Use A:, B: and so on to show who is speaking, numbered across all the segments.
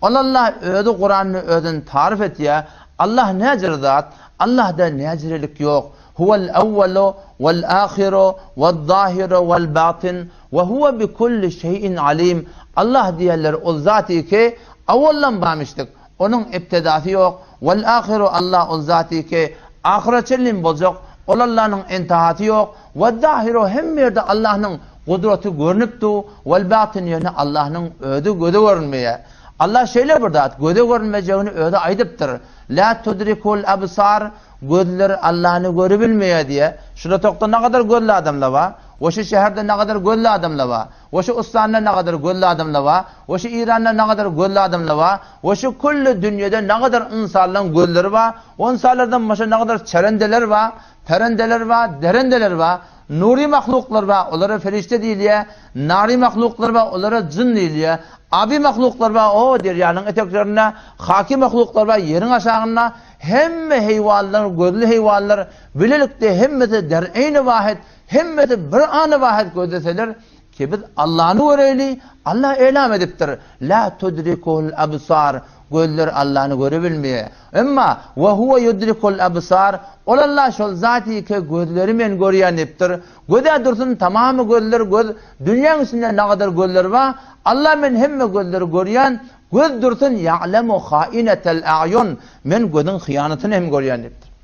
A: Allah ödü Kur'an'ı ödün tarif et ya. Allah necir zat? Allah'da necirlik yok. Huvel evvelu vel ahiru vel zahiru vel batin ve huve bi kulli şeyin alim. Allah diyorlar o zati ki evvelden bağmıştık. Onun iptidası yok. Vel ahiru Allah o zati ki ahiretçiliğin bozuk. Allah'ın intihatı yok. Ve zahiru hem yerde Allah'ın kudreti görünüptü. Vel batin yani Allah'ın ödü görünmeye. Allah şeyler burada göde görünmeyeceğini öde aydıptır. La tudrikul absar gözler Allah'ını görebilmeye diye. Şurada tokta ne kadar gözlü adamlar var. O şu şehirde ne kadar gözlü adamlar var. O şu Ustane'de ne kadar gözlü adamlar var. O şu İran'da ne kadar gözlü adamlar var. O şu kullu dünyada ne kadar insanların gözleri var. O insanlardan başka ne kadar çerendeler var. Perendeler var, derendeler var. Nuri mahluklar var, onlara ferişte değil ya. Nari mahluklar var, onlara cin değil ya. Abi mahluklar var, o deryanın eteklerine. Haki mahluklar var, yerin aşağına. Hem heyvanlar, gözlü heyvanlar, bililikte hemmeti der'eyni vahid, hemmeti bir anı vahid gözdeseler. Ki biz Allah'ını öğreyli, Allah eylem ediptir. La tudrikul absar. Gözler Allah'ını görebilmeye. Ama ve huve yudrikul absar. Allah şol zati ki gözleri men görüyeniptir. Göde dursun tamamı gözler göz. Dünyanın içinde ne kadar gözler var. Allah men hemme gözleri görüyen. Göz dursun ya'lemu hainetel a'yun. Men gözün hıyanetini hem görüyeniptir.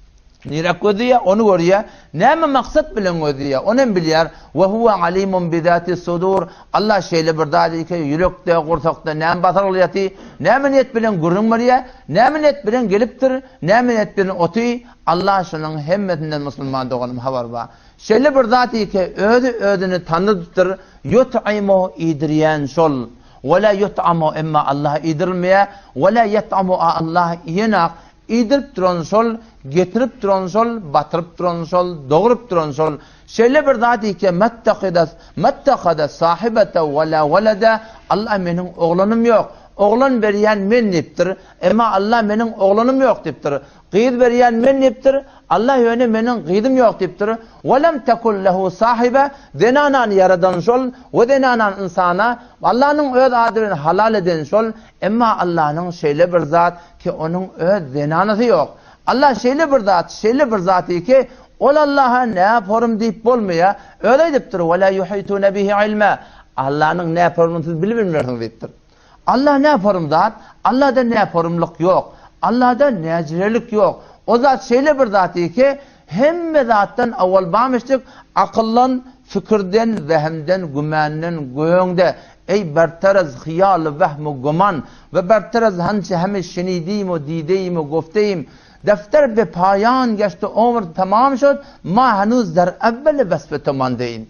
A: Nirek gözüye onu görüyor. Neme maksat bilen gözüye onu bilir. Ve huve alimun bizati sudur. Allah şeyle bir daha ki yürekte, kursakta neme basar oluyor. Neme niyet bilen görünmeliye. Neme niyet bilen geliptir. Neme niyet bilen otu. Allah şunun hemmetinden Müslüman doğanım haber var. Şeyle bir daha ki ödünü tanıdıktır. Yut'imu idriyen şol. Ve la yut'amu emma Allah idirmeye. Ve la yut'amu Allah yenak. İdirip duran sol, getirip duran sol, batırıp duran sol, doğurup duran sol. Şöyle bir daha değil ki mettekade sahibete ve la velede. Allah benim oğlanım yok. Oğlan veriyen men niptir. Ama Allah benim oğlanım yok diptir. Gıyid veriyen men niptir. Allah yönü benim gıydım yok diptir. Ve lem tekul lehu sahibe. Denanan yaradan sol. Ve denanan insana. Allah'ın öz adını halal eden sol. Ama Allah'ın şeyle bir zat ki onun öz denanası yok. Allah şeyle bir zat ki ol Allah'a ne yaparım deyip olmaya. Öyle diptir. Ve la yuhitune bihi ilme. Allah'ın ne yaparım siz bilmiyorsunuz diptir. Allah ne yaparım zat? Allah'da ne yaparımlık yok. Allah'da necrelik yok. O zat şeyle bir zatı ki hem zattan evvel bağmıştık akıllan, fikirden, zehmden, gümannen, göğünde ey berteraz hıyal, vehmu, güman ve berteraz hançe hemi şenidiyim o dideyim o gofteyim defter be payan geçti ömür tamam şud ma henüz der evvel vesfe tamam deyin.